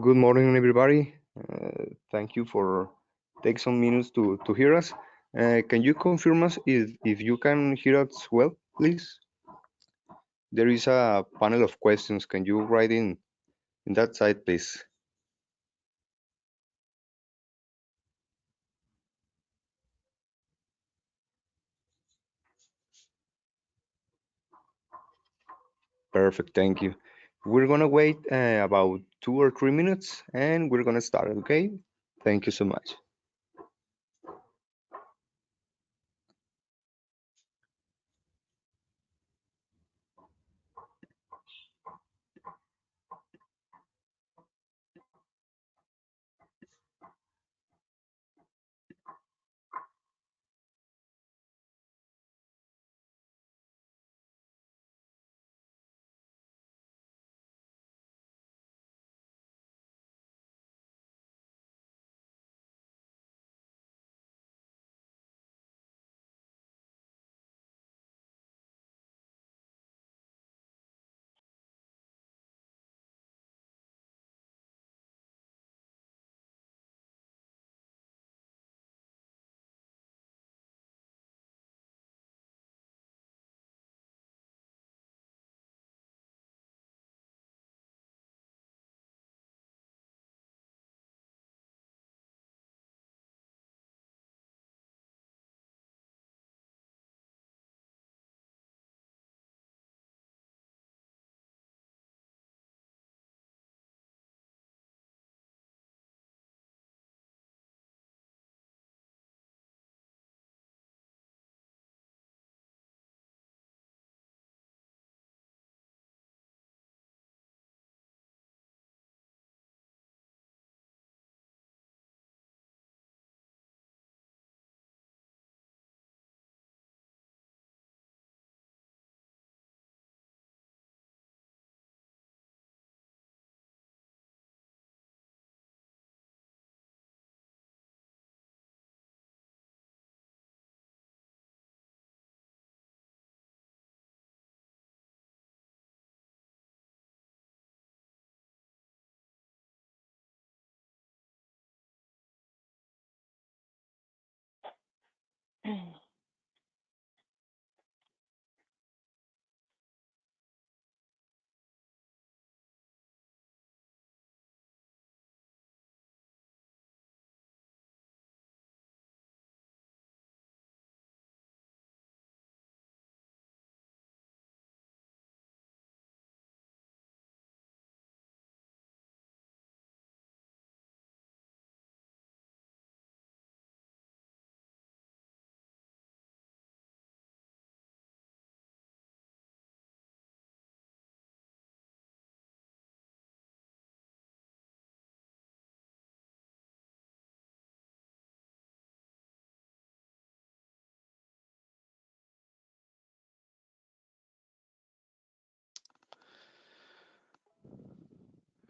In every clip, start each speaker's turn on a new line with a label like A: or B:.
A: Good morning, everybody. Thank you for take some minutes to hear us. Can you confirm us if you can hear us well, please? There is a panel of questions. Can you write in that side, please? Perfect, thank you. We're gonna wait about 2 or 3 minutes and we're gonna start, okay? Thank you so much.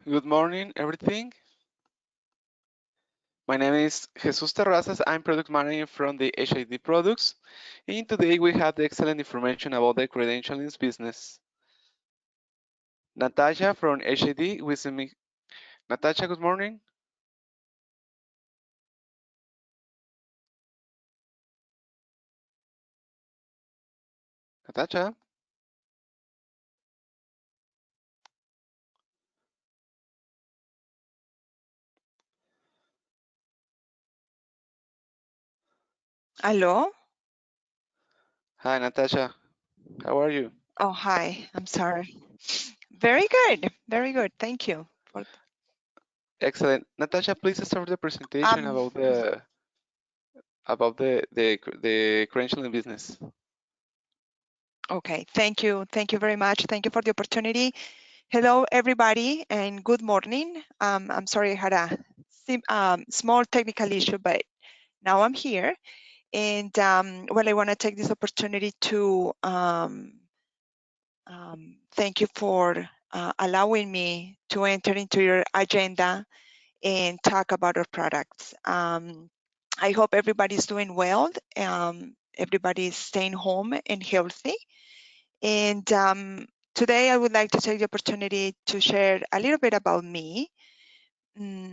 B: Good morning, everything. My name is Jesus Terrazas. I'm product manager from the HID products. And today we have the excellent information about the credentialing business. Natasha from HID with me. Natasha, good morning. Natasha.
C: Hello?
B: Hi, Natasha. How are you?
C: Oh, hi. I'm sorry. Very good. Very good. Thank you.
B: Excellent. Natasha, please start the presentation
C: Um,
B: about the credentialing business.
C: okay. Thank you. Thank you very much. Thank you for the opportunity. Hello, everybody, and good morning. I'm sorry I had a small technical issue, but now I'm here. And well, I want to take this opportunity to thank you for allowing me to enter into your agenda and talk about our products. I hope everybody's doing well. Everybody's staying home and healthy. And today I would like to take the opportunity to share a little bit about me. My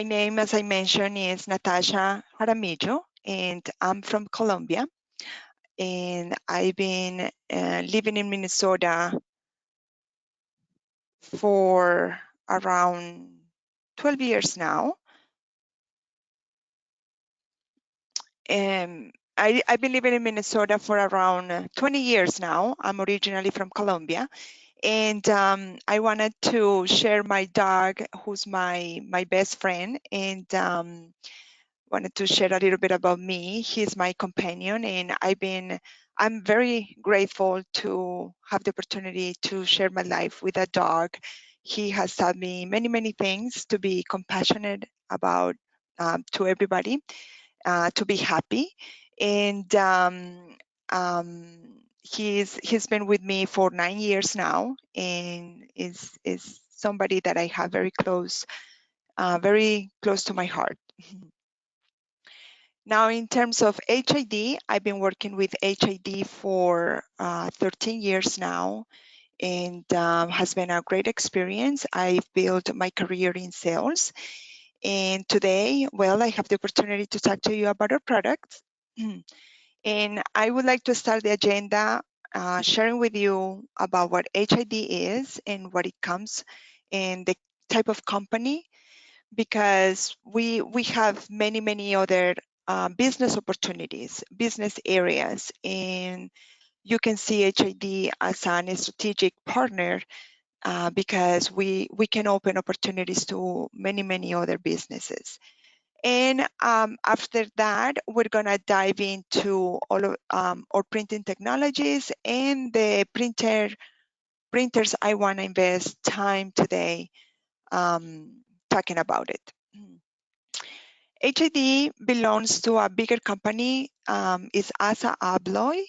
C: name, as I mentioned, is Natasha Jaramillo, and I'm from Colombia. And I've been living in Minnesota for around 12 years now. I've been living in Minnesota for around 20 years now. I'm originally from Colombia. And I wanted to share my dog, who's my best friend, and wanted to share a little bit about me. He's my companion, and I'm very grateful to have the opportunity to share my life with a dog. He has taught me many, many things: to be compassionate about to everybody, to be happy, and he's been with me for 9 years now, and is somebody that I have very close to my heart. Now, in terms of HID, I've been working with HID for 13 years now, and has been a great experience. I've built my career in sales, and today, well, I have the opportunity to talk to you about our products. And I would like to start the agenda sharing with you about what HID is and what it comes and the type of company, because we have many other business opportunities, business areas, and you can see HID as a strategic partner because we can open opportunities to many other businesses. And after that, we're gonna dive into all of our printing technologies and the printers I wanna invest time today talking about it. HID belongs to a bigger company, is ASSA ABLOY.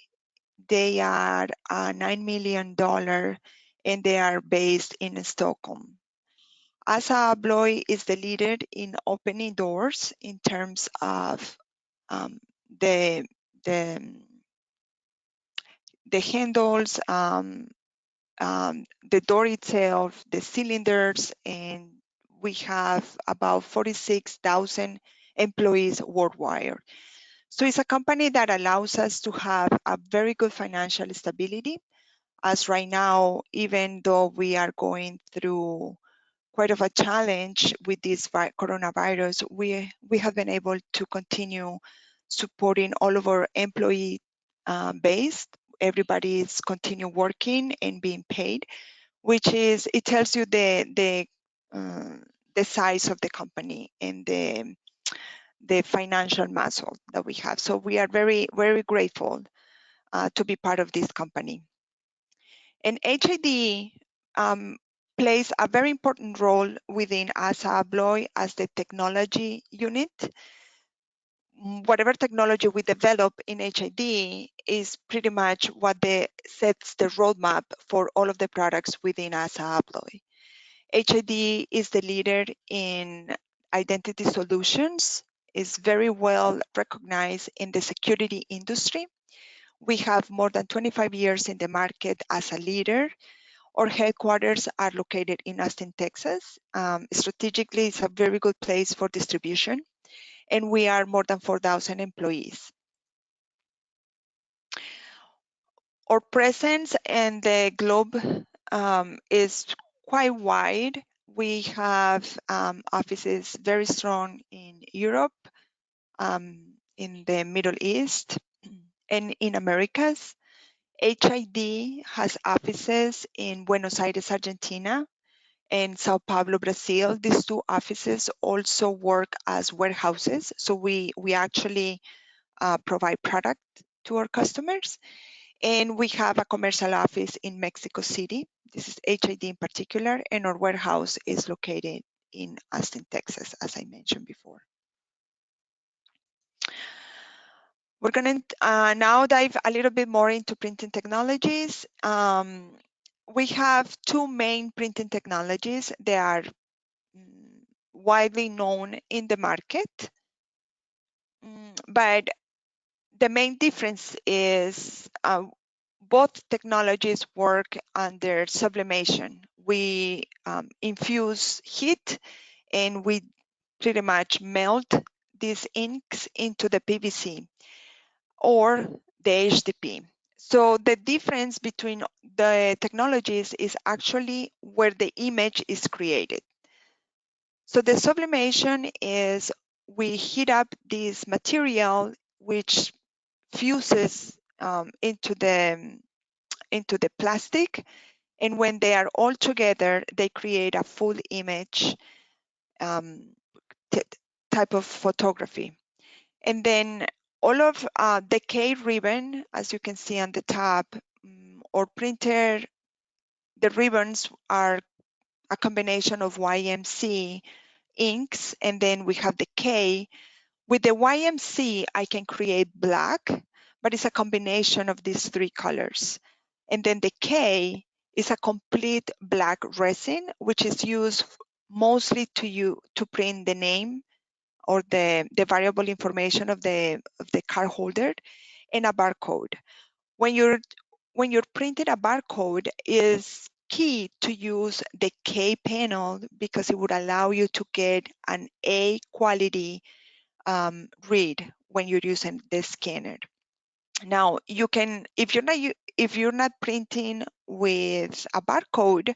C: They are $9 million and they are based in Stockholm. ASSA ABLOY is the leader in opening doors in terms of the handles, the door itself, the cylinders, and we have about 46,000 employees worldwide. So it's a company that allows us to have a very good financial stability, as right now, even though we are going through quite of a challenge with this coronavirus, we have been able to continue supporting all of our employee base. Everybody is continue working and being paid, which is, it tells you the size of the company and the financial muscle that we have. So we are very grateful to be part of this company. And HID plays a very important role within ASSA ABLOY as the technology unit. Whatever technology we develop in HID is pretty much what sets the roadmap for all of the products within ASSA ABLOY. HID is the leader in identity solutions, is very well recognized in the security industry. We have more than 25 years in the market as a leader. Our headquarters are located in Austin, Texas. Strategically, it's a very good place for distribution, and we are more than 4,000 employees. Our presence in the globe is quite wide. We have offices very strong in Europe, in the Middle East, and in Americas. HID has offices in Buenos Aires, Argentina, and Sao Paulo, Brazil. These two offices also work as warehouses. So we actually provide product to our customers. And we have a commercial office in Mexico City. This is HID in particular, and our warehouse is located in Austin, Texas, as I mentioned before. We're going to now dive a little bit more into printing technologies. We have two main printing technologies. They are widely known in the market, but the main difference is both technologies work under sublimation, we infuse heat, and we pretty much melt these inks into the PVC or the HDP. So the difference between the technologies is actually where the image is created. So the sublimation is we heat up this material which fuses into the plastic, and when they are all together, they create a full image type of photography. And then all of the K ribbon, as you can see on the top, or printer, the ribbons are a combination of YMCK inks, and then we have the K. With the YMCK, I can create black, but it's a combination of these three colors. And then the K is a complete black resin, which is used mostly to print the name or the variable information of the card holder and a barcode. When you're printing a barcode, is key to use the K panel because it would allow you to get an A quality read when you're using the scanner. Now you can, if you're not printing with a barcode,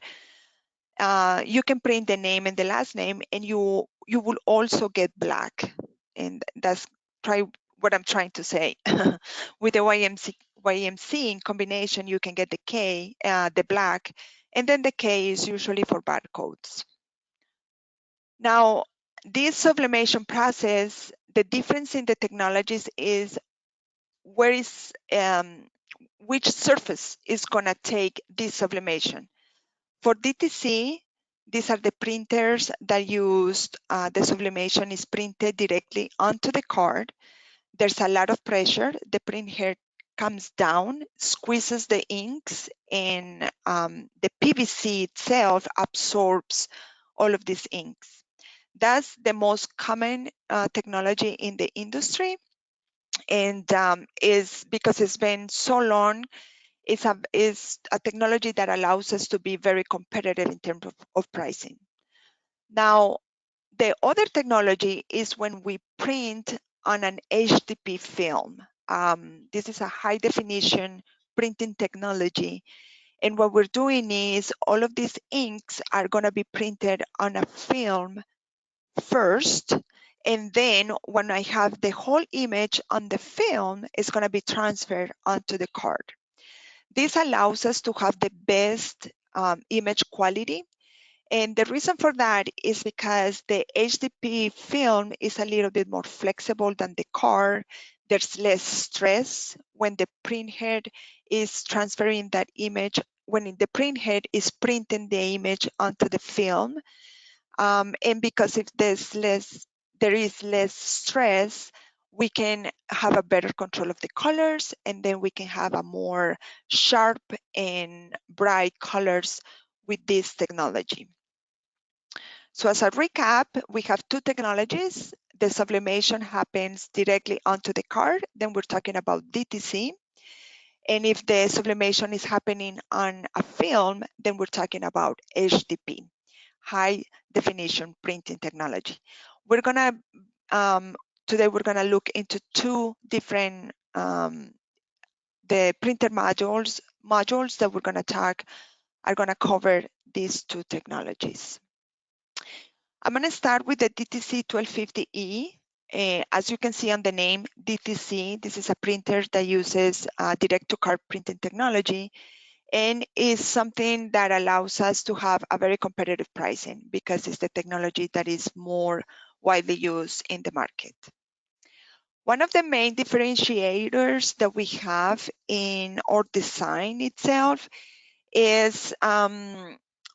C: you can print the name and the last name, and you will also get black. And that's what I'm trying to say. With the YMCK in combination, you can get the K, the black, and then the K is usually for barcodes. Now, this sublimation process, the difference in the technologies is which surface is gonna take this sublimation. For DTC, these are the printers that used the sublimation is printed directly onto the card. There's a lot of pressure. The print head comes down, squeezes the inks, and the PVC itself absorbs all of these inks. That's the most common technology in the industry, and is because it's been so long. It's a technology that allows us to be very competitive in terms of pricing. Now, the other technology is when we print on an HDP film. This is a high definition printing technology. And what we're doing is all of these inks are going to be printed on a film first. And then when I have the whole image on the film, it's going to be transferred onto the card. This allows us to have the best image quality. And the reason for that is because the HDP film is a little bit more flexible than the card. There's less stress when the print head is transferring that image, when the print head is printing the image onto the film. And because if there is less stress, we can have a better control of the colors, and then we can have a more sharp and bright colors with this technology. So as a recap, we have two technologies. The sublimation happens directly onto the card. Then we're talking about DTC. And if the sublimation is happening on a film, then we're talking about HDP, high definition printing technology. We're gonna, today we're gonna look into two different, the printer modules that we're gonna talk are gonna cover these two technologies. I'm gonna start with the DTC 1250E. As you can see on the name DTC, this is a printer that uses direct-to-card printing technology, and is something that allows us to have a very competitive pricing because it's the technology that is more widely used in the market. One of the main differentiators that we have in our design itself is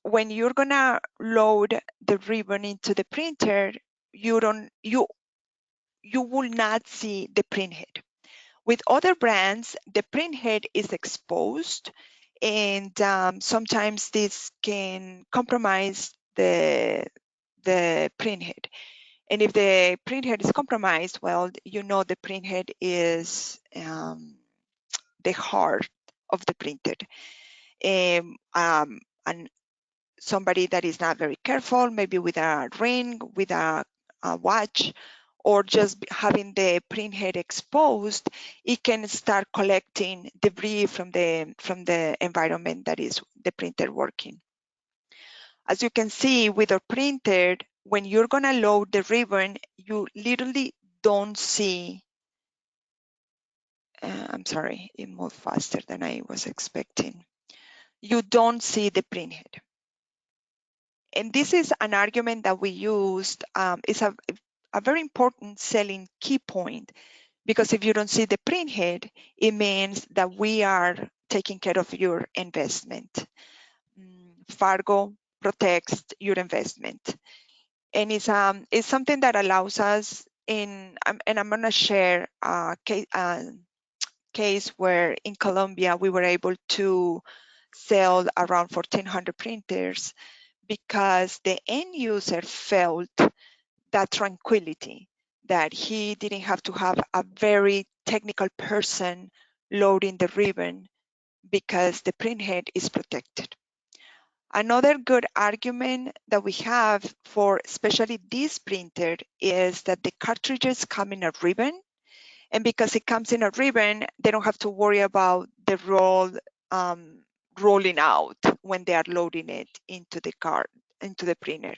C: when you're gonna load the ribbon into the printer, you will not see the print head. With other brands, the print head is exposed, and sometimes this can compromise the print head. And if the print head is compromised, well, you know the print head is the heart of the printer. And somebody that is not very careful, maybe with a ring, with a watch, or just having the printhead exposed, it can start collecting debris from the environment that is the printer working. As you can see with our printer, when you're gonna load the ribbon, you literally don't see, I'm sorry, it moved faster than I was expecting. You don't see the printhead. And this is an argument that we used. It's a very important selling key point, because if you don't see the printhead, it means that we are taking care of your investment. FARGO protects your investment. And it's something that allows us and I'm gonna share a case where in Colombia, we were able to sell around 1,400 printers because the end user felt that tranquility, that he didn't have to have a very technical person loading the ribbon because the printhead is protected. Another good argument that we have for especially this printer is that the cartridges come in a ribbon, and because it comes in a ribbon, they don't have to worry about the rolling out when they are loading it into the printer.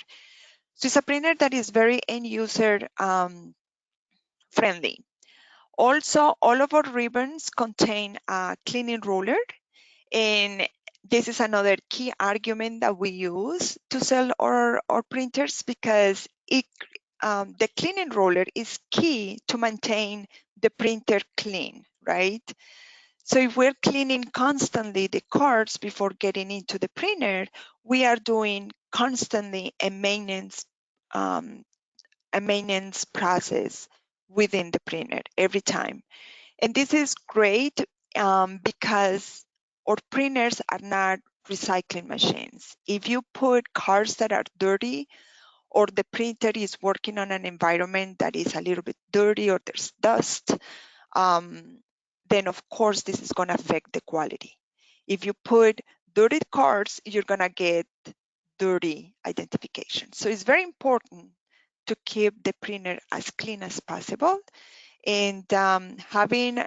C: So it's a printer that is very end user friendly. Also, all of our ribbons contain a cleaning roller, and this is another key argument that we use to sell our printers, because the cleaning roller is key to maintain the printer clean, right? So if we're cleaning constantly the cards before getting into the printer, we are doing constantly a maintenance process within the printer every time. And this is great because our printers are not recycling machines. If you put cards that are dirty, or the printer is working on an environment that is a little bit dirty, or there's dust, then of course this is gonna affect the quality. If you put dirty cards, you're gonna get dirty identification. So it's very important to keep the printer as clean as possible, and having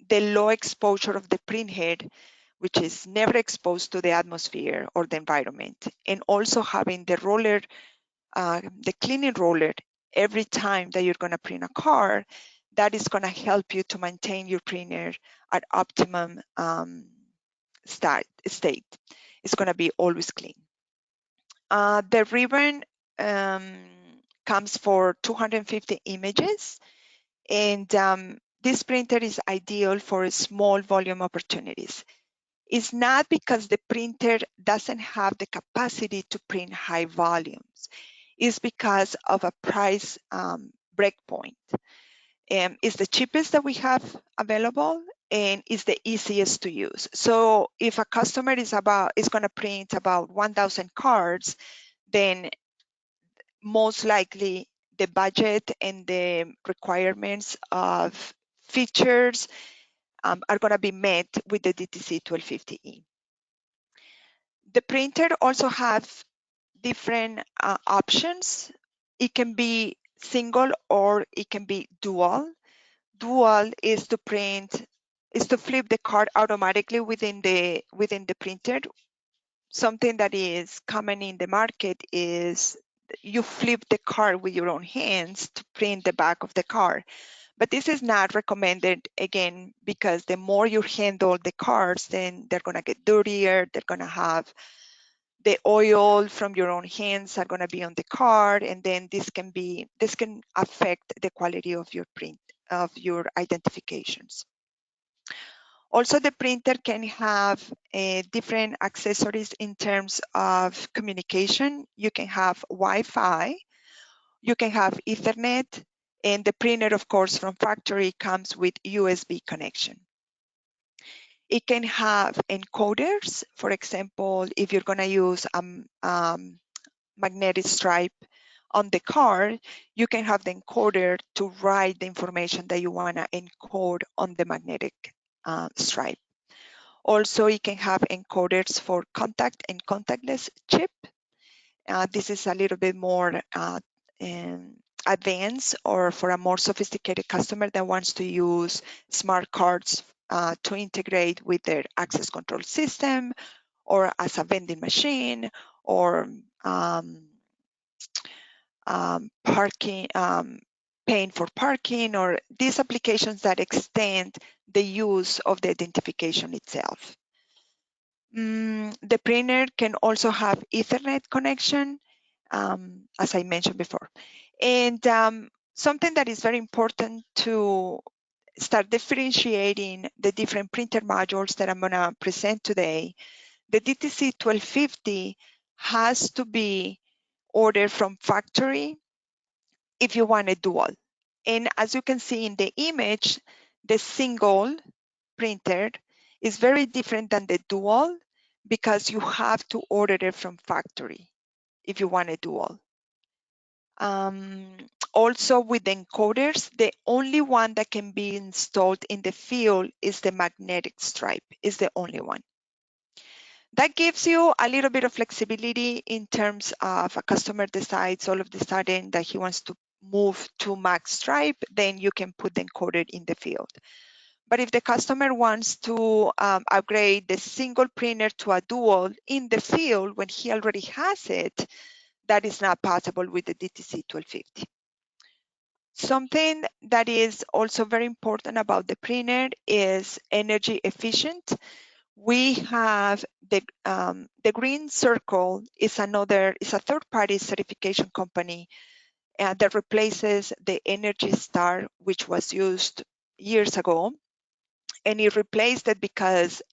C: the low exposure of the printhead, which is never exposed to the atmosphere or the environment, and also having the roller, the cleaning roller every time that you're going to print a card, that is going to help you to maintain your printer at optimum state. It's going to be always clean. The ribbon comes for 250 images, and this printer is ideal for small volume opportunities. It's not because the printer doesn't have the capacity to print high volumes. It's because of a price breakpoint. It's the cheapest that we have available, and it's the easiest to use. So if a customer is going to print about 1,000 cards, then most likely the budget and the requirements of features are going to be met with the DTC 1250E. The printer also have different options. It can be single or it can be dual. Dual is to flip the card automatically within the printer. Something that is common in the market is you flip the card with your own hands to print the back of the card. But this is not recommended, again, because the more you handle the cards, then they're going to get dirtier. They're going to have the oil from your own hands are going to be on the card, and then this can affect the quality of your print, of your identifications. Also, the printer can have different accessories in terms of communication. You can have Wi-Fi, you can have Ethernet, and the printer, of course, from factory comes with USB connection. It can have encoders. For example, if you're going to use a magnetic stripe on the card, you can have the encoder to write the information that you want to encode on the magnetic stripe. Also, it can have encoders for contact and contactless chip. This is a little bit more advanced, or for a more sophisticated customer that wants to use smart cards to integrate with their access control system, or as a vending machine, or parking, paying for parking, or these applications that extend the use of the identification itself. The printer can also have Ethernet connection, as I mentioned before. And something that is very important to start differentiating the different printer modules that I'm gonna present today, the DTC 1250 has to be ordered from factory if you want a dual. And as you can see in the image, the single printer is very different than the dual, because you have to order it from factory if you want a dual. Also with the encoders, the only one that can be installed in the field is the magnetic stripe, is the only one. That gives you a little bit of flexibility in terms of a customer decides all of the sudden that he wants to move to mag stripe, then you can put the encoder in the field. But if the customer wants to upgrade the single printer to a dual in the field when he already has it, that is not possible with the DTC 1250. Something that is also very important about the printer is energy efficient. We have the green circle is a third-party certification company that replaces the Energy Star, which was used years ago. And it replaced it because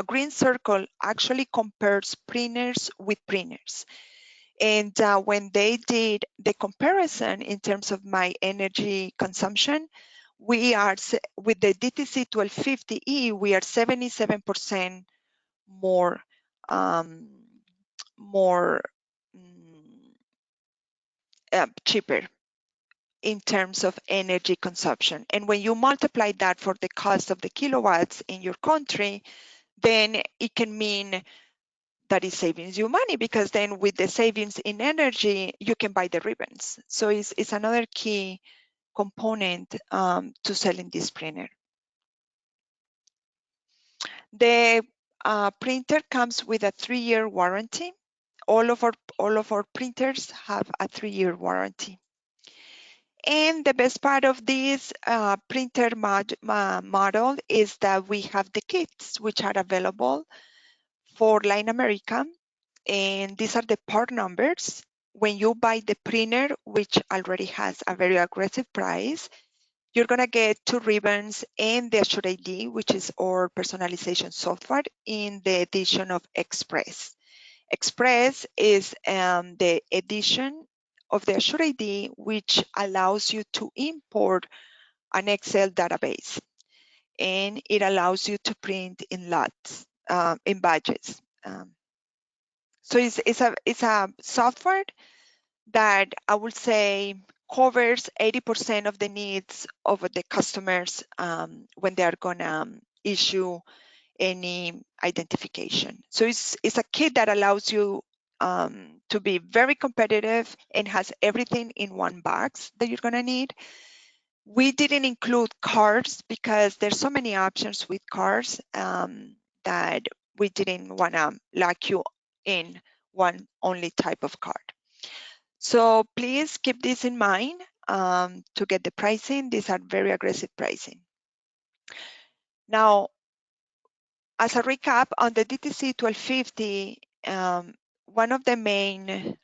C: Green Circle actually compares printers with printers. And when they did the comparison in terms of my energy consumption, we are, with the DTC 1250E, we are 77% more, cheaper in terms of energy consumption. And when you multiply that for the cost of the kilowatts in your country, then it can mean that it saves you money, because then with the savings in energy, you can buy the ribbons. So it's another key component to selling this printer. The printer comes with a 3-year warranty. All of our printers have a 3-year warranty. And the best part of this printer model is that we have the kits, which are available for Latin America. And these are the part numbers. When you buy the printer, which already has a very aggressive price, you're gonna get 2 ribbons and the Assure ID, which is our personalization software, in the edition of Express. Express is the edition of the Assure ID, which allows you to import an Excel database, and it allows you to print in lots, in batches. So it's a software that I would say covers 80% of the needs of the customers when they are gonna issue any identification. So it's a kit that allows you to be very competitive and has everything in one box that you're gonna need. We didn't include cards because there's so many options with cards that we didn't wanna lock you in one only type of card. So please keep this in mind to get the pricing. These are very aggressive pricing. Now, as a recap on the DTC 1250, one of the main,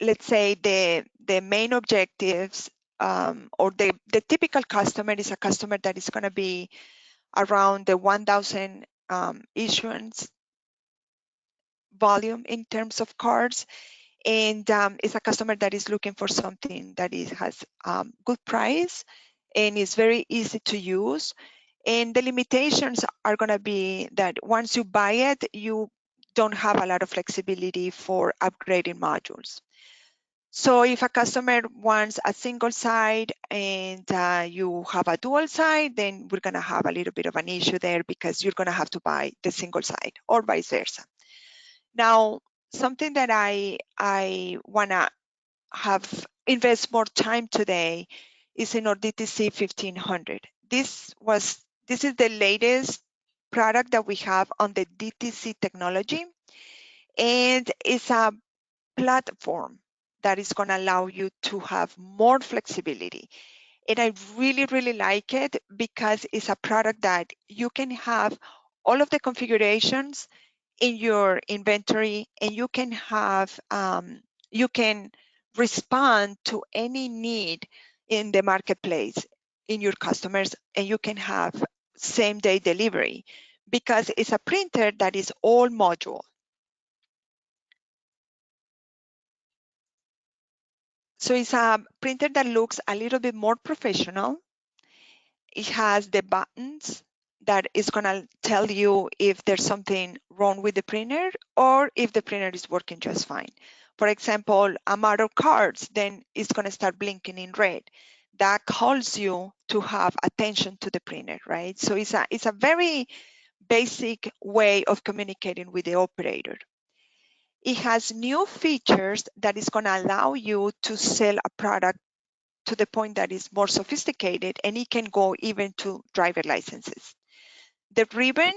C: let's say the main objectives, or the typical customer is a customer that is gonna be around the 1,000 issuance volume in terms of cards. And it's a customer that is looking for something that has good price and is very easy to use. And the limitations are gonna be that once you buy it, you don't have a lot of flexibility for upgrading modules. So if a customer wants a single side and you have a dual side, then we're gonna have a little bit of an issue there because you're gonna have to buy the single side or vice versa. Now, something that I wanna have invest more time today is in our DTC 1500. This is the latest product that we have on the DTC technology, and it's a platform that is going to allow you to have more flexibility. And I really, really like it because it's a product that you can have all of the configurations in your inventory, and you can have you can respond to any need in the marketplace in your customers, and you can have same day delivery because it's a printer that is all module. So it's a printer that looks a little bit more professional. It has the buttons that is going to tell you if there's something wrong with the printer or if the printer is working just fine. For example, I'm out of cards, then it's going to start blinking in red. That calls you to have attention to the printer, right? So it's a very basic way of communicating with the operator. It has new features that is going to allow you to sell a product to the point that is more sophisticated, and it can go even to driver licenses. The ribbon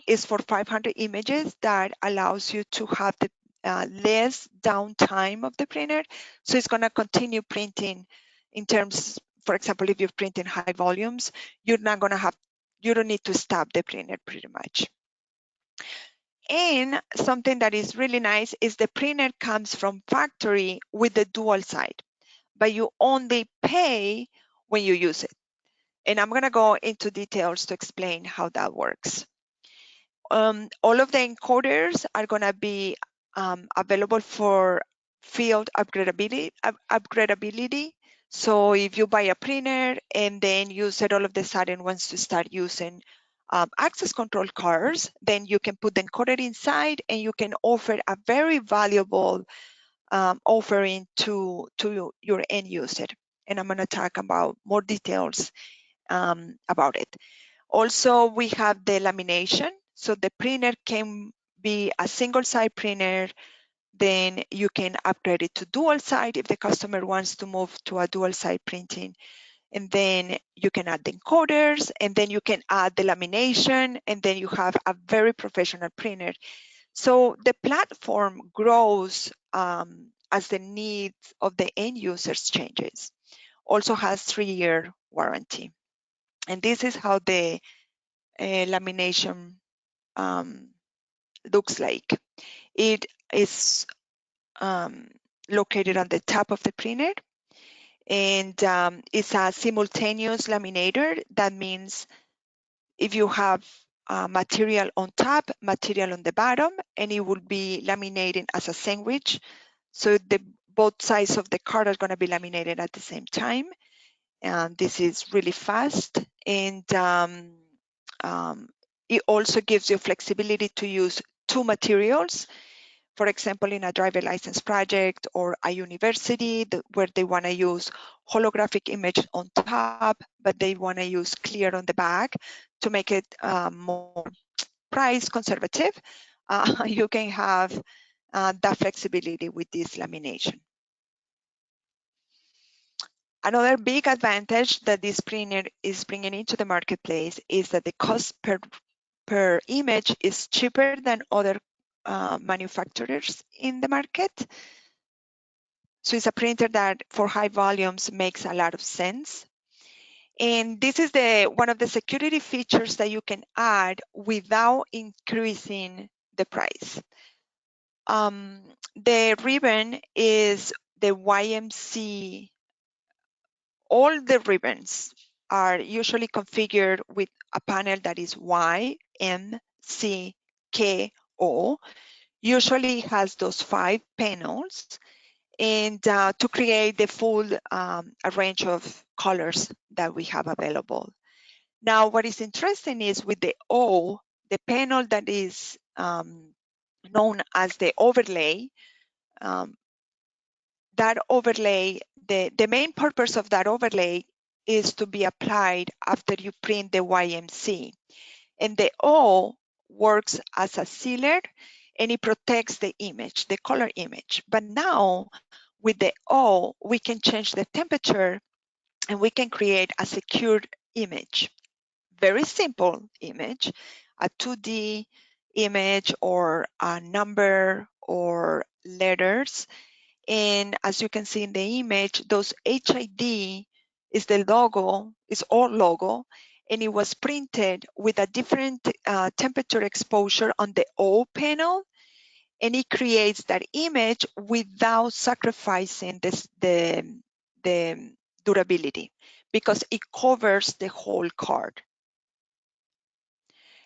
C: is for 500 images that allows you to have the less downtime of the printer. So it's going to continue printing in terms, for example, if you're printing high volumes, you're not going to have, you don't need to stop the printer pretty much. And something that is really nice is the printer comes from factory with the dual side, but you only pay when you use it. And I'm going to go into details to explain how that works. All of the encoders are going to be available for field upgradability. So if you buy a printer and then you said all of the sudden wants to start using access control cards, then you can put the encoder inside and you can offer a very valuable offering to your end user. And I'm going to talk about more details about it. Also, we have the lamination. So the printer can be a single side printer. Then you can upgrade it to dual side if the customer wants to move to a dual side printing. And then you can add the encoders, and then you can add the lamination, and then you have a very professional printer. So the platform grows as the needs of the end users changes. Also has 3-year warranty. And this is how the lamination looks like. It is located on the top of the printer, and it's a simultaneous laminator. That means if you have material on top, material on the bottom, and it will be laminating as a sandwich. So both sides of the card are going to be laminated at the same time. And this is really fast, and it also gives you flexibility to use 2 materials. For example, in a driver license project or a university where they want to use holographic image on top, but they want to use clear on the back to make it more price conservative, you can have that flexibility with this lamination. Another big advantage that this printer is bringing into the marketplace is that the cost per image is cheaper than other manufacturers in the market. So it's a printer that for high volumes makes a lot of sense. And this is one of the security features that you can add without increasing the price. The ribbon is the YMCK. All the ribbons are usually configured with a panel that is YMCKO. Usually has those 5 panels, and to create the full a range of colors that we have available. Now, what is interesting is with the O, the panel that is known as the overlay, that overlay, the main purpose of that overlay is to be applied after you print the YMCK. And the O works as a sealer and it protects the image, the color image. But now with the O, we can change the temperature and we can create a secured image. Very simple image, a 2D image or a number or letters. And as you can see in the image, those HID is the logo, is our logo, and it was printed with a different temperature exposure on the O panel, and it creates that image without sacrificing the durability because it covers the whole card.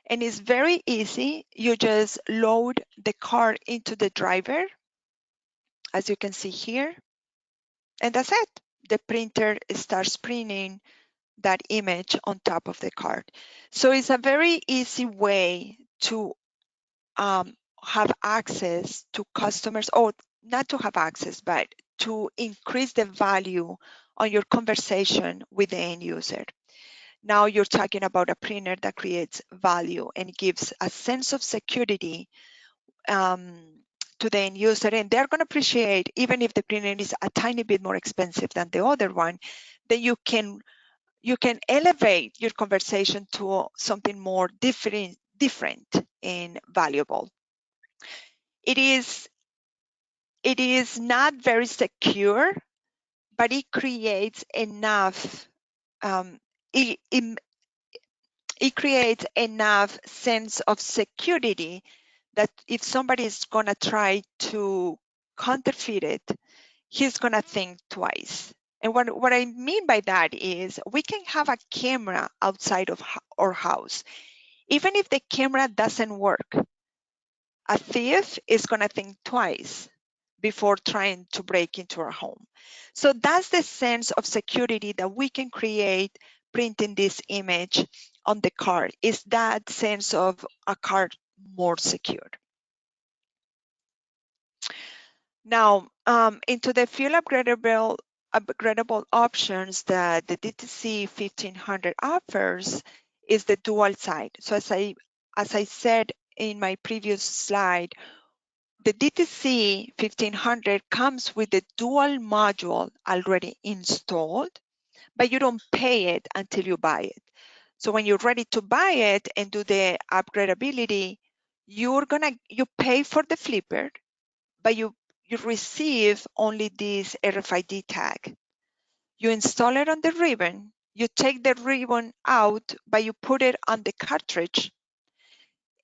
C: And it's very easy. You just load the card into the driver, as you can see here, and that's it. The printer starts printing that image on top of the card. So it's a very easy way to have access to customers, or not to have access, but to increase the value on your conversation with the end user. Now you're talking about a printer that creates value and gives a sense of security to the end user, and they're going to appreciate, even if the printer is a tiny bit more expensive than the other one, then you can elevate your conversation to something more different and valuable. It is not very secure, but it creates enough it creates enough sense of security that if somebody is going to try to counterfeit it, he's going to think twice. And what I mean by that is we can have a camera outside of our house. Even if the camera doesn't work, a thief is going to think twice before trying to break into our home. So that's the sense of security that we can create printing this image on the card, is that sense of a card more secure. Now, into the fuel upgradable options that the DTC 1500 offers is the dual side. So as I said in my previous slide, the DTC 1500 comes with the dual module already installed, but you don't pay it until you buy it. So when you're ready to buy it and do the upgradability, you pay for the flipper, but you receive only this RFID tag. You install it on the ribbon, you take the ribbon out, but you put it on the cartridge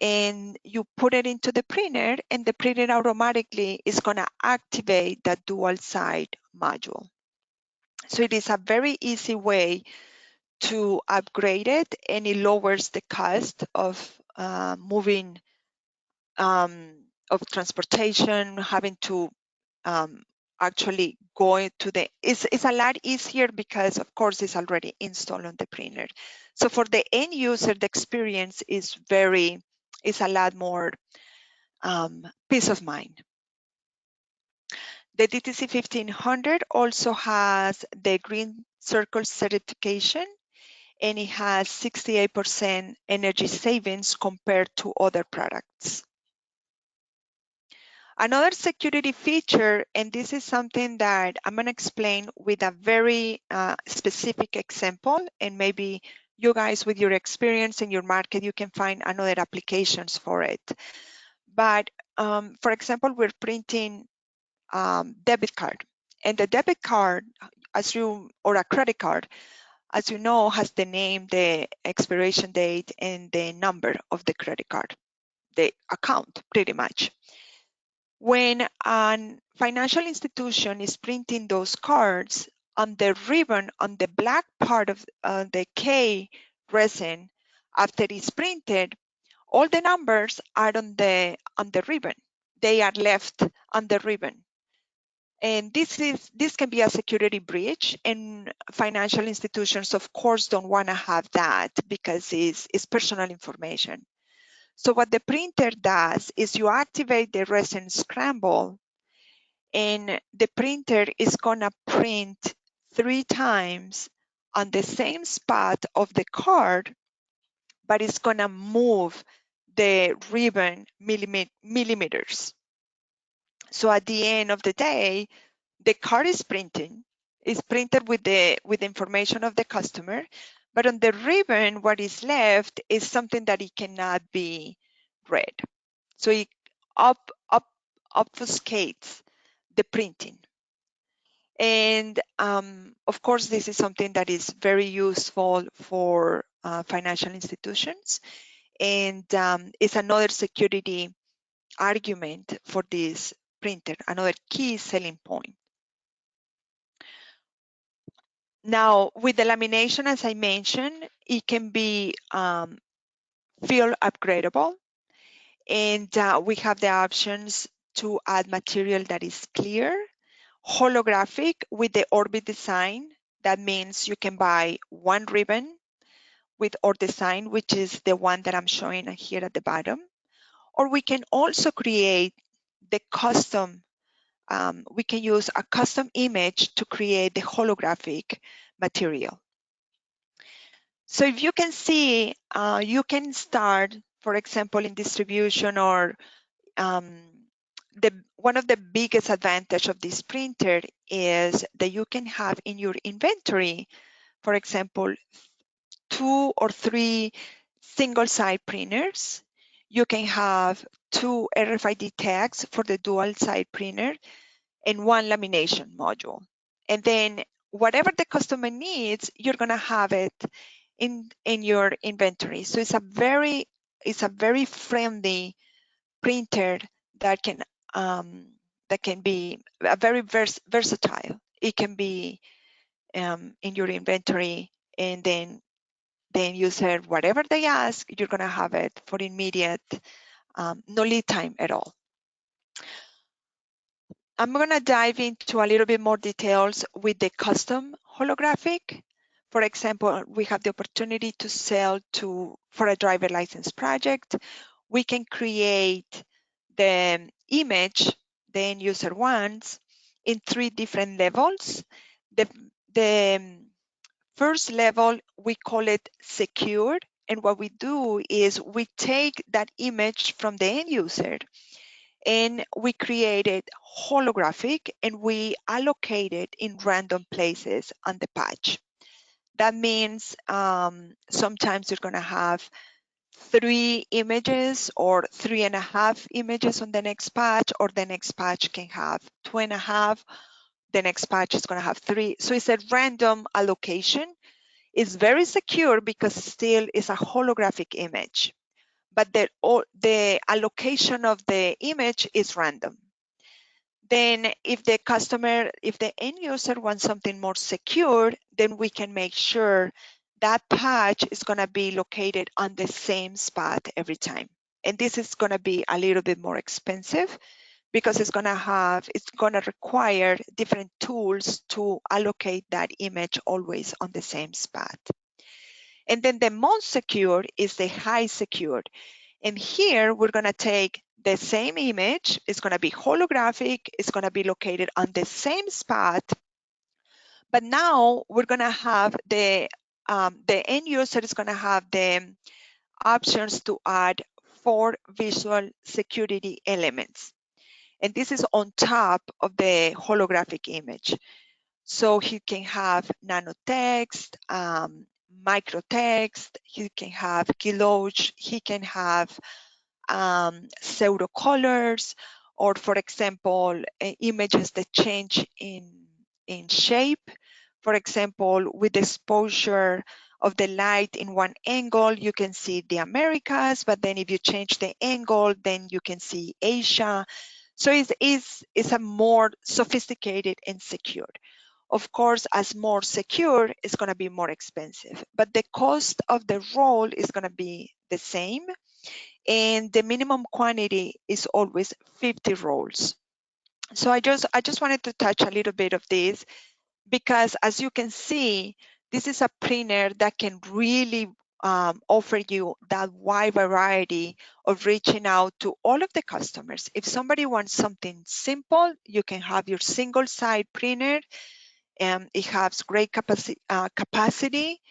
C: and you put it into the printer, and the printer automatically is going to activate that dual side module. So it is a very easy way to upgrade it, and it lowers the cost of moving, of transportation, having to actually go to the, it's a lot easier because of course it's already installed on the printer. So for the end user, the experience is a lot more peace of mind. The DTC 1500 also has the Green Circle certification, and it has 68% energy savings compared to other products. Another security feature, and this is something that I'm going to explain with a very specific example, and maybe you guys with your experience in your market, you can find another applications for it. But for example, we're printing debit card, and the debit card, or a credit card, as you know, has the name, the expiration date, and the number of the credit card, the account, pretty much. When a financial institution is printing those cards, on the ribbon, on the black part of the K resin, after it's printed, all the numbers are on the ribbon. They are left on the ribbon. And this can be a security breach, and financial institutions, of course, don't want to have that because it's personal information. So what the printer does is you activate the Resin Scramble, and the printer is gonna print 3 times on the same spot of the card, but it's gonna move the ribbon millimeters. So at the end of the day, the card is printing, is printed with the information of the customer, but on the ribbon, what is left is something that it cannot be read. So it obfuscates the printing. And of course, this is something that is very useful for financial institutions, and it's another security argument for this printer, another key selling point. Now, with the lamination, as I mentioned, it can be field upgradable, and we have the options to add material that is clear, holographic with the orbit design. That means you can buy one ribbon with our design, which is the one that I'm showing here at the bottom, or we can also create the custom. We can use a custom image to create the holographic material. So if you can see, you can start, for example, in distribution, or one of the biggest advantage of this printer is that you can have in your inventory, for example, 2 or 3 single side printers. You can have 2 RFID tags for the dual side printer and 1 lamination module. And then whatever the customer needs, you're gonna have it in your inventory. So it's a very friendly printer that can be a very versatile. It can be in your inventory, and then user, whatever they ask, you're gonna have it for immediate, no lead time at all. I'm gonna dive into a little bit more details with the custom holographic. For example, we have the opportunity to sell for a driver license project. We can create the image the end user wants in 3 different levels. The first level, we call it secured. And what we do is we take that image from the end user and we create it holographic, and we allocate it in random places on the patch. That means sometimes you're gonna have 3 images or 3.5 images on the next patch, or the next patch can have 2.5. The next patch is gonna have 3. So it's a random allocation. It's very secure because still it's a holographic image, but the allocation of the image is random. Then if the end user wants something more secure, then we can make sure that patch is gonna be located on the same spot every time. And this is gonna be a little bit more expensive because it's gonna require different tools to allocate that image always on the same spot. And then the most secure is the high secured. And here we're gonna take the same image, it's gonna be holographic, it's gonna be located on the same spot, but now we're gonna have the end user is gonna have the options to add 4 visual security elements. And this is on top of the holographic image. So he can have nano text, micro text, he can have kiloge, he can have pseudo colors, or for example, images that change in shape. For example, with exposure of the light in one angle, you can see the Americas, but then if you change the angle, then you can see Asia. So it's a more sophisticated and secured. Of course, as more secure, it's gonna be more expensive, but the cost of the roll is gonna be the same, and the minimum quantity is always 50 rolls. So I just wanted to touch a little bit of this, because as you can see, this is a printer that can really offer you that wide variety of reaching out to all of the customers. If somebody wants something simple, you can have your single side printer, and it has great capacity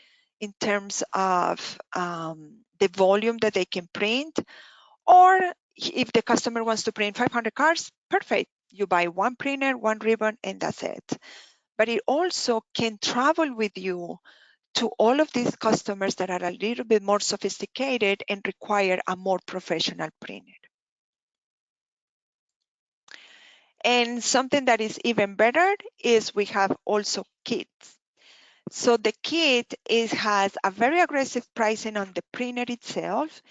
C: in terms of the volume that they can print. Or if the customer wants to print 500 cards, perfect. You buy one printer, one ribbon, and that's it. But it also can travel with you to all of these customers that are a little bit more sophisticated and require a more professional printer. And something that is even better is we have also kits. So the kit has a very aggressive pricing on the printer itself,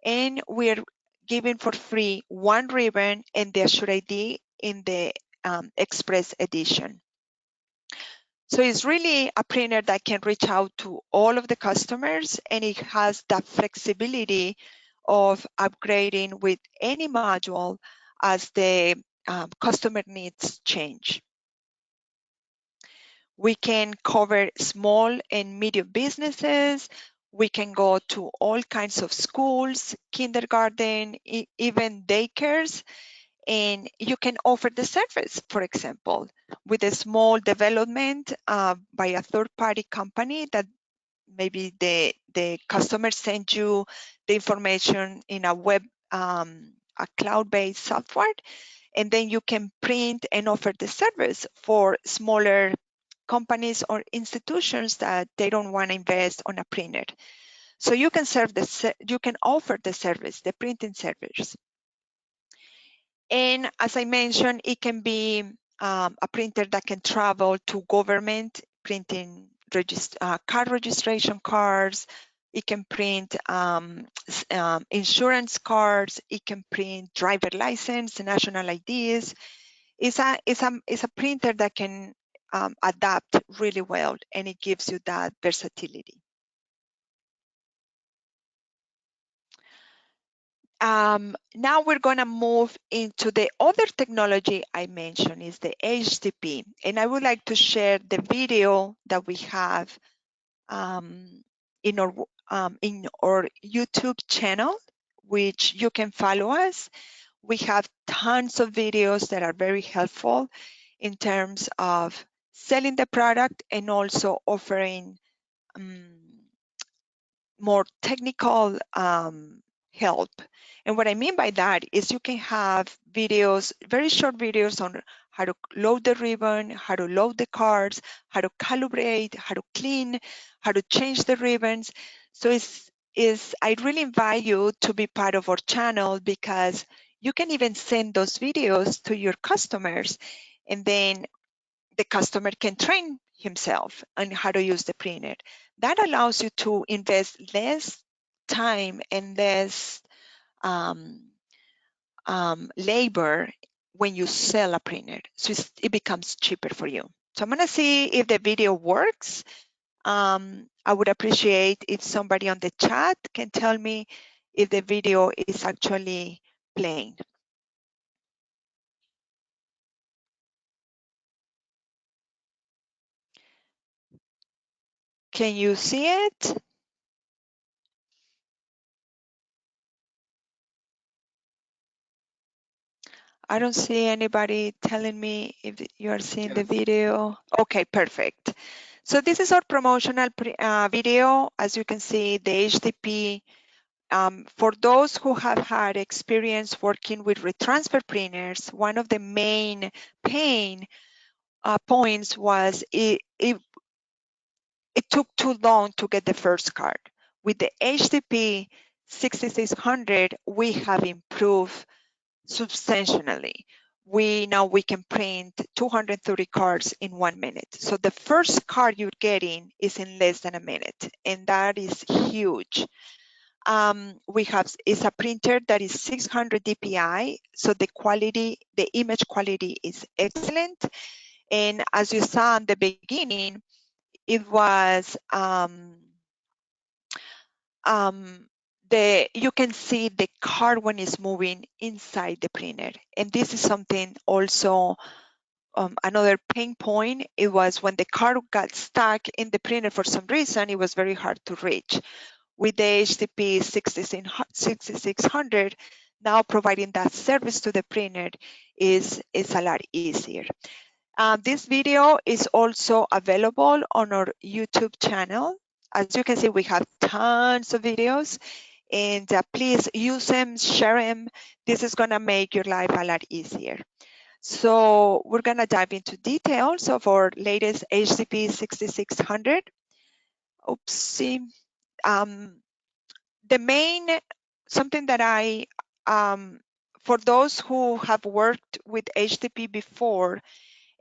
C: and we're giving for free one ribbon and the Assure ID in the Express edition. So it's really a printer that can reach out to all of the customers, and it has that flexibility of upgrading with any module as the customer needs change. We can cover small and medium businesses. We can go to all kinds of schools, kindergarten, even daycares, and you can offer the service, for example, with a small development by a third-party company that maybe the customer sends you the information in a web, a cloud-based software, and then you can print and offer the service for smaller companies or institutions that they don't want to invest on a printer. So you can you can offer the service, the printing service. And as I mentioned, it can be a printer that can travel to government, printing car registration cards. It can print insurance cards. It can print driver license, national IDs. It's a printer that can adapt really well, and it gives you that versatility. Now we're going to move into the other technology I mentioned is the HDP, and I would like to share the video that we have in our YouTube channel, which you can follow us. We have tons of videos that are very helpful in terms of selling the product and also offering more technical help. And what I mean by that is you can have videos, very short videos on how to load the ribbon, how to load the cards, how to calibrate, how to clean, how to change the ribbons. So I really invite you to be part of our channel, because you can even send those videos to your customers, and then the customer can train himself on how to use the printer. That allows you to invest less time and less labor when you sell a printer. So it becomes cheaper for you. So I'm gonna see if the video works. I would appreciate if somebody on the chat can tell me if the video is actually playing. Can you see it? I don't see anybody telling me if you are seeing the video. Okay, perfect. So this is our promotional video. As you can see, the HDP, for those who have had experience working with retransfer printers, one of the main pain points was it took too long to get the first card. With the HDP 6600, we have improved substantially. Now we can print 230 cards in 1 minute. So the first card you're getting is in less than a minute, and that is huge. It's a printer that is 600 dpi, so the image quality is excellent. And as you saw in the beginning, it was you can see the card when it's moving inside the printer. And this is something also, another pain point, it was when the card got stuck in the printer for some reason, it was very hard to reach. with the HDP 6600, now providing that service to the printer is a lot easier. This video is also available on our YouTube channel. As you can see, we have tons of videos, and please use them, share them. This is gonna make your life a lot easier. So we're gonna dive into details of our latest HDP 6600. Oopsie. The main, something that for those who have worked with HDP before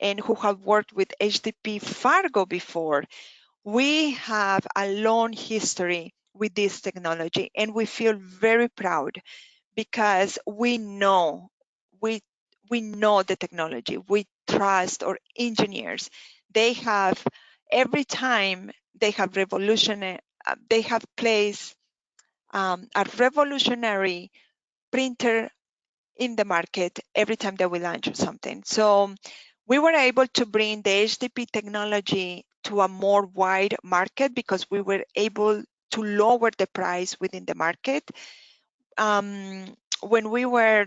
C: and who have worked with HDP FARGO before, we have a long history with this technology, and we feel very proud because we know the technology. We trust our engineers. They have, every time they have they have placed a revolutionary printer in the market every time that we launch something. So we were able to bring the HDP technology to a more wide market because we were able to lower the price within the market. When we were,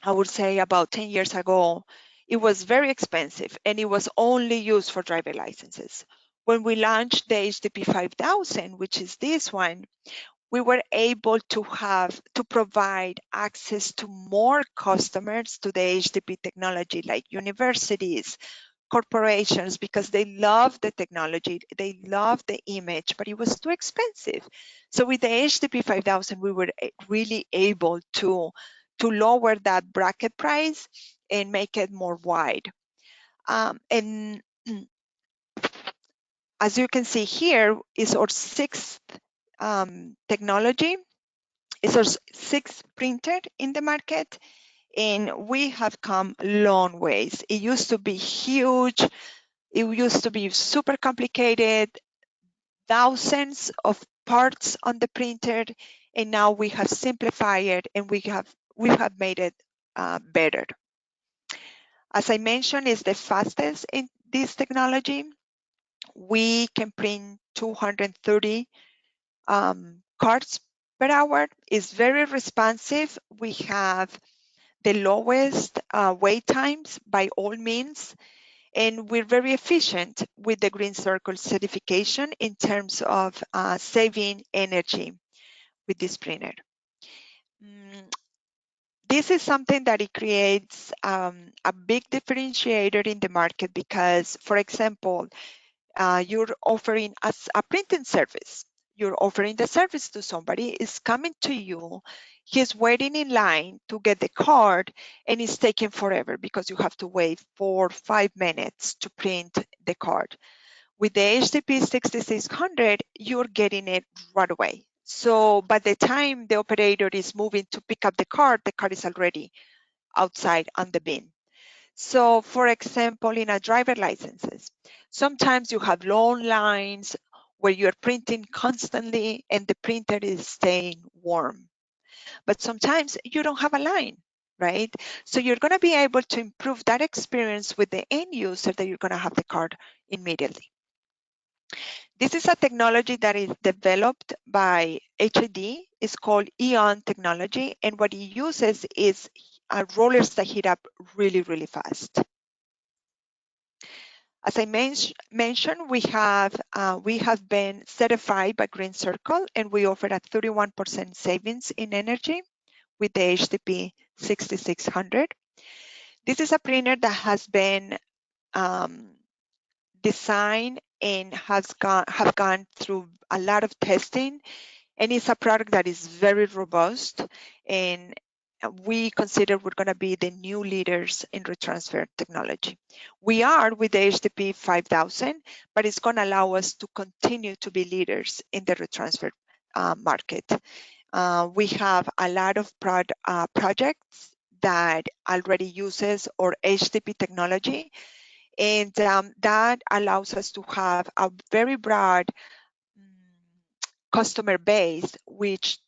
C: I would say about 10 years ago, it was very expensive and it was only used for driver licenses. When we launched the HDP5000, which is this one, we were able to provide access to more customers to the HDP technology, like universities, corporations, because they love the technology, they love the image, but it was too expensive. So with the HDP 5000, we were really able to lower that bracket price and make it more wide. And as you can see here is our sixth technology. It's our sixth printer in the market, and we have come long ways. It used to be huge. It used to be super complicated, thousands of parts on the printer, and now we have simplified it and we have made it better. As I mentioned, it's the fastest in this technology. We can print 230 cards per hour. It's very responsive. We have the lowest wait times by all means, and we're very efficient with the Green Circle certification in terms of saving energy with this printer. This is something that it creates a big differentiator in the market because, for example, you're offering us a printing service. You're offering the service to somebody, is coming to you, he's waiting in line to get the card, and it's taking forever because you have to wait 4 or 5 minutes to print the card. With the HDP 6600, you're getting it right away. So by the time the operator is moving to pick up the card is already outside on the bin. So for example, in a driver licenses, sometimes you have long lines where you're printing constantly and the printer is staying warm. But sometimes you don't have a line, right? So you're gonna be able to improve that experience with the end user that you're gonna have the card immediately. This is a technology that is developed by HID. It's called Ion technology, and what it uses is rollers that heat up really, really fast. As I mentioned, we have been certified by Green Circle, and we offer a 31% savings in energy with the HDP 6600. This is a printer that has been designed and have gone through a lot of testing, and it's a product that is very robust, and we consider we're going to be the new leaders in retransfer technology. We are with the HDP 5000, but it's going to allow us to continue to be leaders in the retransfer market. We have a lot of projects that already uses our HDP technology, and that allows us to have a very broad customer base, which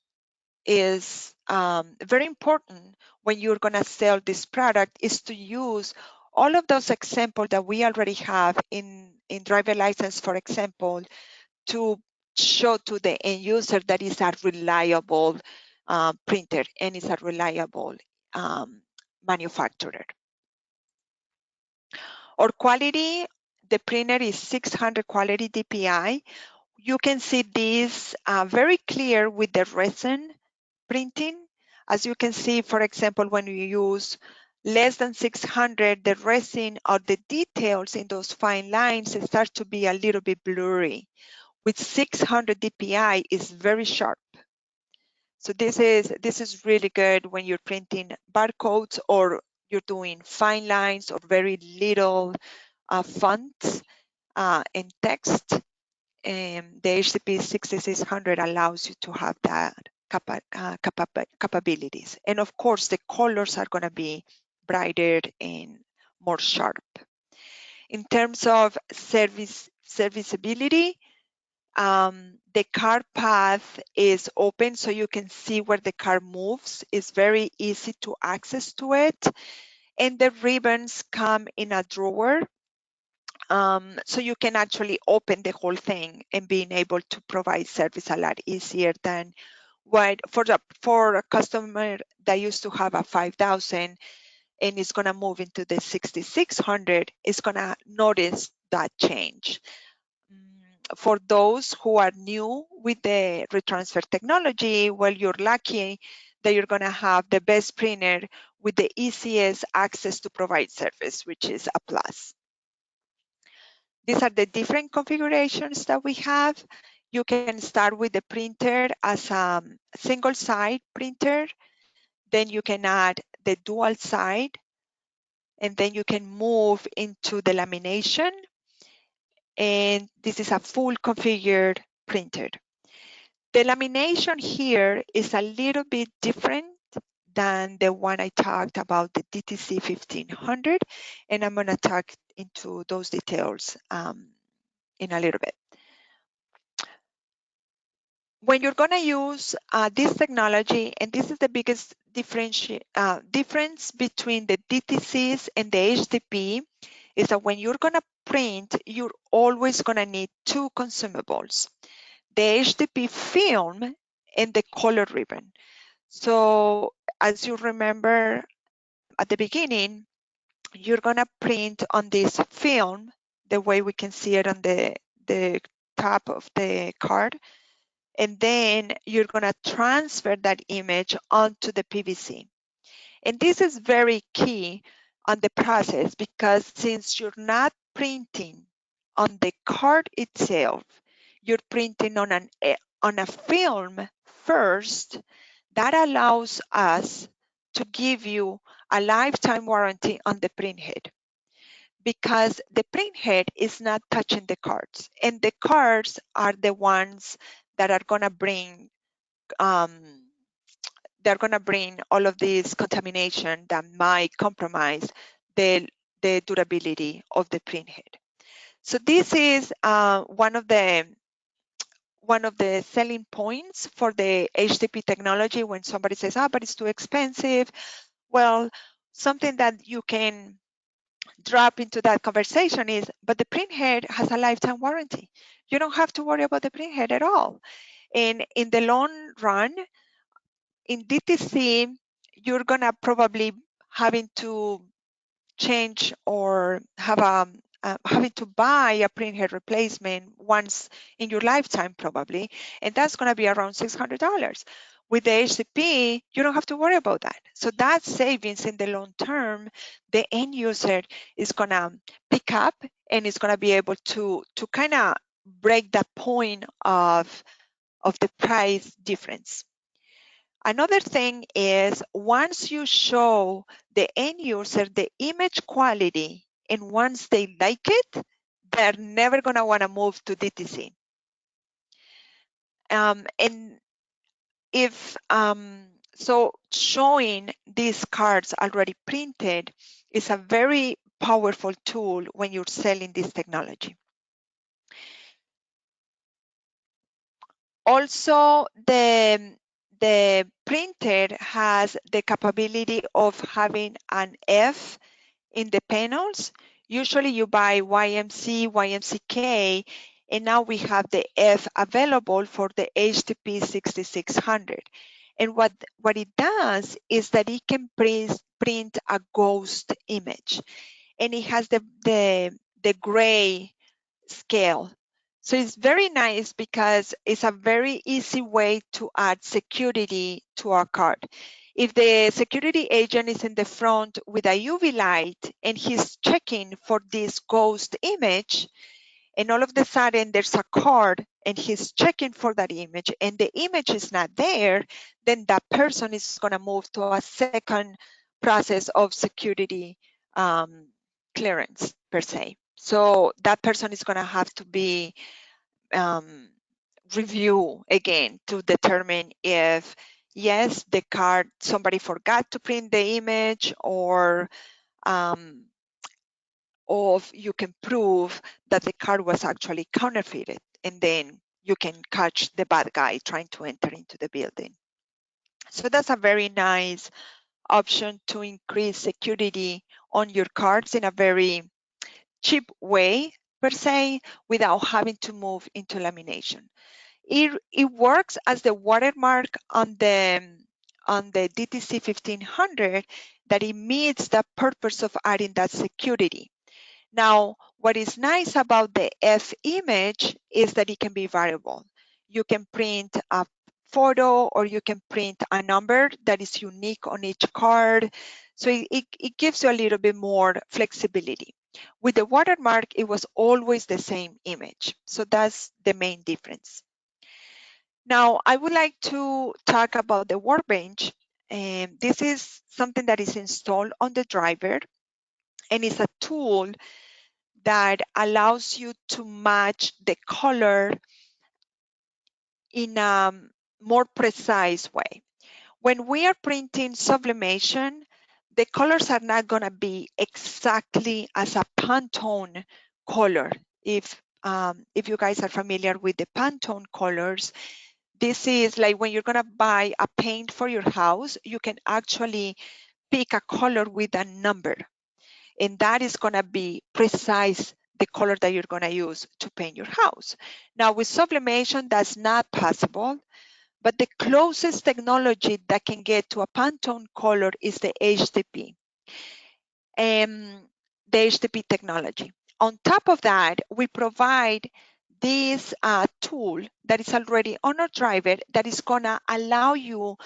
C: is very important when you're going to sell this product, is to use all of those examples that we already have in driver license, for example, to show to the end user that is a reliable printer and is a reliable manufacturer. Our quality, the printer is 600 quality DPI. You can see this very clear with the resin printing. As you can see, for example, when you use less than 600, the resin or the details in those fine lines start to be a little bit blurry. With 600 DPI, is very sharp. So this is really good when you're printing barcodes or you're doing fine lines or very little fonts and text. The HDP 6600 allows you to have that capabilities. And of course, the colors are going to be brighter and more sharp. In terms of serviceability, the car path is open so you can see where the car moves. It's very easy to access to it. And the ribbons come in a drawer. So you can actually open the whole thing and being able to provide service a lot easier than what for a customer that used to have a 5000 and is going to move into the 6600 is going to notice that change. For those who are new with the retransfer technology, well, you're lucky that you're going to have the best printer with the easiest access to provide service, which is a plus. These are the different configurations that we have. You can start with the printer as a single side printer. Then you can add the dual side. And then you can move into the lamination. And this is a full configured printer. The lamination here is a little bit different than the one I talked about, the DTC 1500. And I'm going to talk into those details in a little bit. When you're going to use this technology, and this is the biggest difference between the DTCs and the HDP, is that when you're going to print, you're always going to need two consumables, the HDP film and the color ribbon. So as you remember at the beginning, you're going to print on this film, the way we can see it on the top of the card. And then you're going to transfer that image onto the PVC. And this is very key on the process because since you're not printing on the card itself, you're printing on a film first, that allows us to give you a lifetime warranty on the print head because the print head is not touching the cards, and the cards are the ones that are going to bring they're going to bring all of this contamination that might compromise the durability of the print head. So this is one of the selling points for the HDP technology when somebody says, but it's too expensive. Well, something that you can drop into that conversation is, but the print head has a lifetime warranty. You don't have to worry about the print head at all. And in the long run, in DTC, you're gonna probably having to change or have having to buy a print head replacement once in your lifetime probably, and that's gonna be around $600. With the HDP, you don't have to worry about that. So that savings in the long term, the end user is gonna pick up and is gonna be able to kind of break that point of the price difference. Another thing is once you show the end user the image quality and once they like it, they're never going to want to move to DTC. And if so, showing these cards already printed is a very powerful tool when you're selling this technology. Also, the printer has the capability of having an F in the panels. Usually you buy YMCK And now we have the F available for the HDP 6600. And what it does is that it can print a ghost image, and it has the gray scale. So it's very nice because it's a very easy way to add security to our card. If the security agent is in the front with a UV light and he's checking for this ghost image, and all of a sudden there's a card and he's checking for that image and the image is not there, then that person is going to move to a second process of security clearance per se. So that person is going to have to be review again to determine if yes, the card, somebody forgot to print the image, or you can prove that the card was actually counterfeited, and then you can catch the bad guy trying to enter into the building. So that's a very nice option to increase security on your cards in a very cheap way per se, without having to move into lamination. It works as the watermark on the DTC 1500, that it meets the purpose of adding that security. Now, what is nice about the F image is that it can be variable. You can print a photo or you can print a number that is unique on each card. So it gives you a little bit more flexibility. With the watermark, it was always the same image. So that's the main difference. Now, I would like to talk about the Workbench. This is something that is installed on the driver, and it's a tool that allows you to match the color in a more precise way. When we are printing sublimation, the colors are not going to be exactly as a Pantone color. If you guys are familiar with the Pantone colors, this is like when you're going to buy a paint for your house, you can actually pick a color with a number, and that is going to be precise the color that you're going to use to paint your house. Now with sublimation, that's not possible, but the closest technology that can get to a Pantone color is the HDP, the HDP technology. On top of that, we provide this tool that is already on our driver that is going to allow you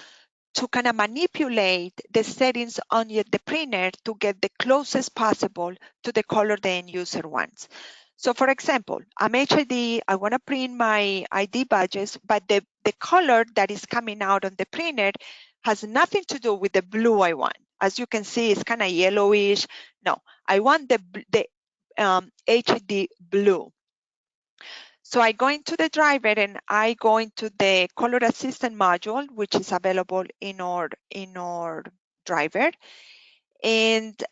C: to kind of manipulate the settings on the printer to get the closest possible to the color the end user wants. So for example, I'm HID, I want to print my ID badges, but the color that is coming out on the printer has nothing to do with the blue I want. As you can see, it's kind of yellowish. No, I want the HID blue. So I go into the driver and I go into the color assistant module, which is available in our driver. And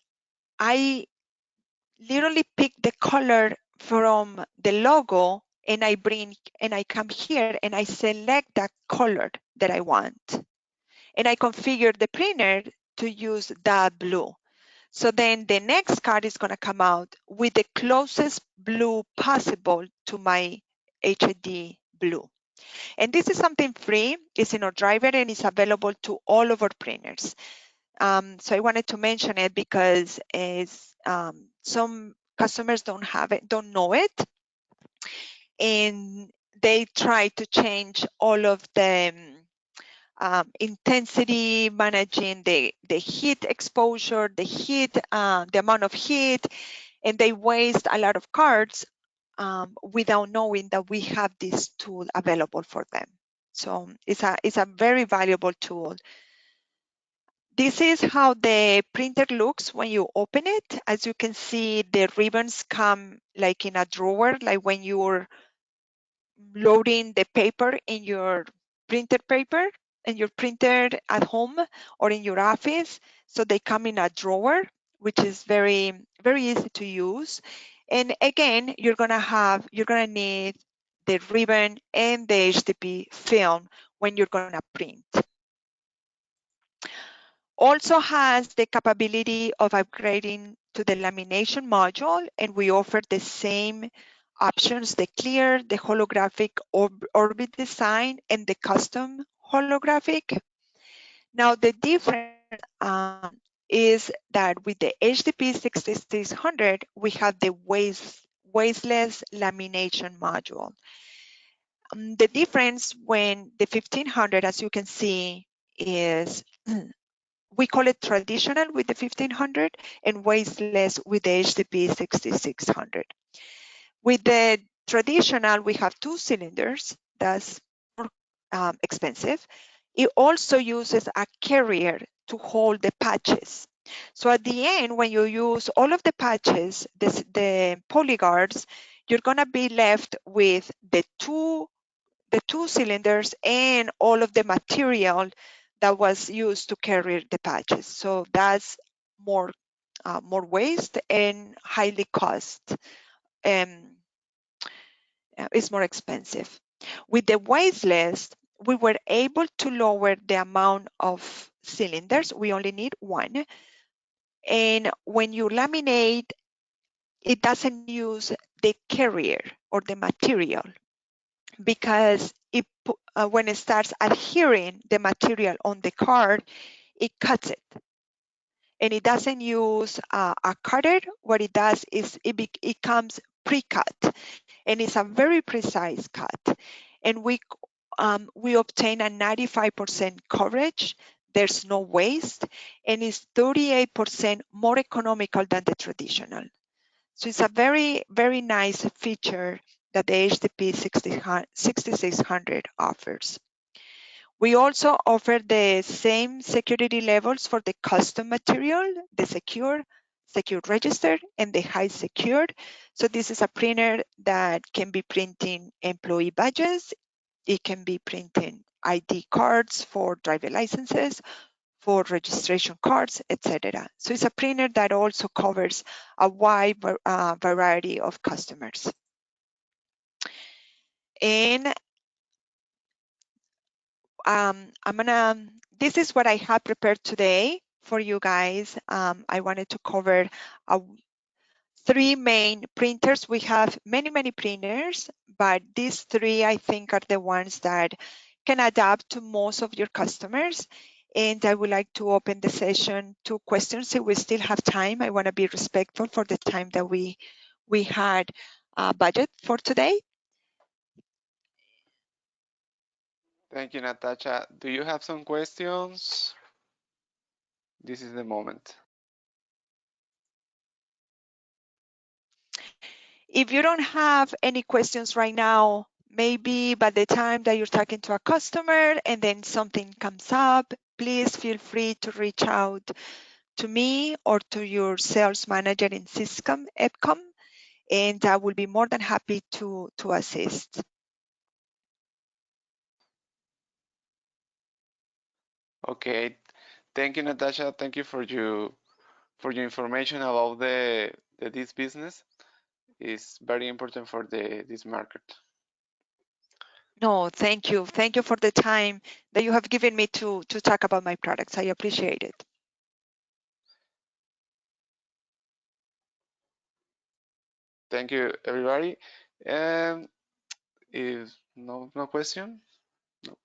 C: I literally pick the color from the logo, and I come here and I select that color that I want. And I configure the printer to use that blue. So then the next card is going to come out with the closest blue possible to my HID blue. And this is something free. It's in our driver and it's available to all of our printers. So I wanted to mention it because some customers don't know it, and they try to change all of the intensity, managing the heat exposure, the amount of heat, and they waste a lot of cards without knowing that we have this tool available for them. So it's a very valuable tool. This is how the printer looks when you open it. As you can see, the ribbons come like in a drawer, like when you're loading the paper in your printed paper and your printer at home or in your office. So they come in a drawer, which is very, very easy to use. And again, you're gonna need the ribbon and the HDP film when you're gonna print. Also has the capability of upgrading to the lamination module, and we offer the same options: the clear, the holographic orbit design, and the custom holographic. Now the difference is that with the HDP 6600, we have the wasteless lamination module. The difference when the 1500, as you can see, is we call it traditional with the 1500 and wasteless with the HDP 6600. With the traditional, we have 2 cylinders. That's more expensive. It also uses a carrier to hold the patches. So at the end, when you use all of the patches, the polyguards, you're gonna be left with the two cylinders and all of the material that was used to carry the patches. So that's more waste and highly cost. It's more expensive. With the wasteless, we were able to lower the amount of cylinders. We only need 1. And when you laminate, it doesn't use the carrier or the material, because when it starts adhering the material on the card, it cuts it. And it doesn't use a cutter. What it does is it comes pre-cut, and it's a very precise cut. And we obtain a 95% coverage. There's no waste, and it's 38% more economical than the traditional. So it's a very, very nice feature that the HDP 6600 offers. We also offer the same security levels for the custom material, the secure registered, and the high secured. So this is a printer that can be printing employee badges. It can be printing ID cards for driver licenses, for registration cards, etc. So it's a printer that also covers a wide variety of customers. And this is what I have prepared today for you guys. I wanted to cover 3 main printers. We have many printers, but these 3 I think are the ones that can adapt to most of your customers. And I would like to open the session to questions if we still have time. I want to be respectful for the time that we had budget for today.
B: Thank you, Natasha. Do you have some questions? This is the moment.
C: If you don't have any questions right now, maybe by the time that you're talking to a customer and then something comes up, please feel free to reach out to me or to your sales manager in Syscom, EPCOM, and I will be more than happy to assist.
B: Okay, thank you, Natasha. Thank you for your information about this business. It's very important for this market.
C: No, thank you. Thank you for the time that you have given me to talk about my products. I appreciate it.
B: Thank you, everybody. And if no question? No.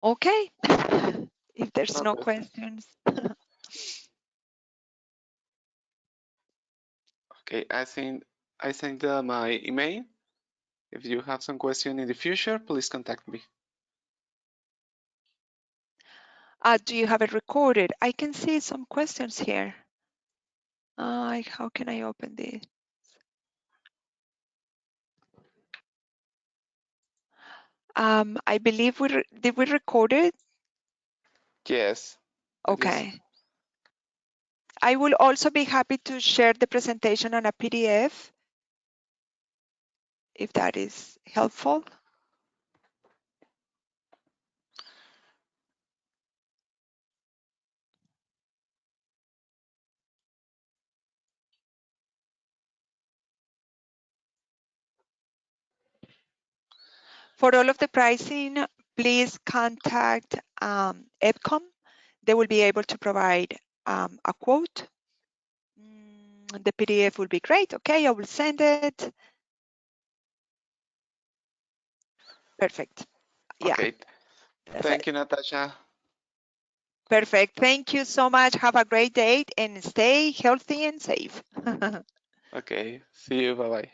C: Okay, if there's no questions.
B: Okay, I sent my email. If you have some question in the future, please contact me.
C: Do you have it recorded? I can see some questions here. How can I open this? I believe did we record it?
B: Yes.
C: Okay. I will also be happy to share the presentation on a PDF if that is helpful. For all of the pricing please contact EPCOM. They will be able to provide a quote. The PDF will be great. Okay, I will send it. Perfect. Yeah.
B: Okay. Thank you, Natasha.
C: Perfect. Thank you so much. Have a great day and stay healthy and safe.
B: Okay. See you. Bye-bye.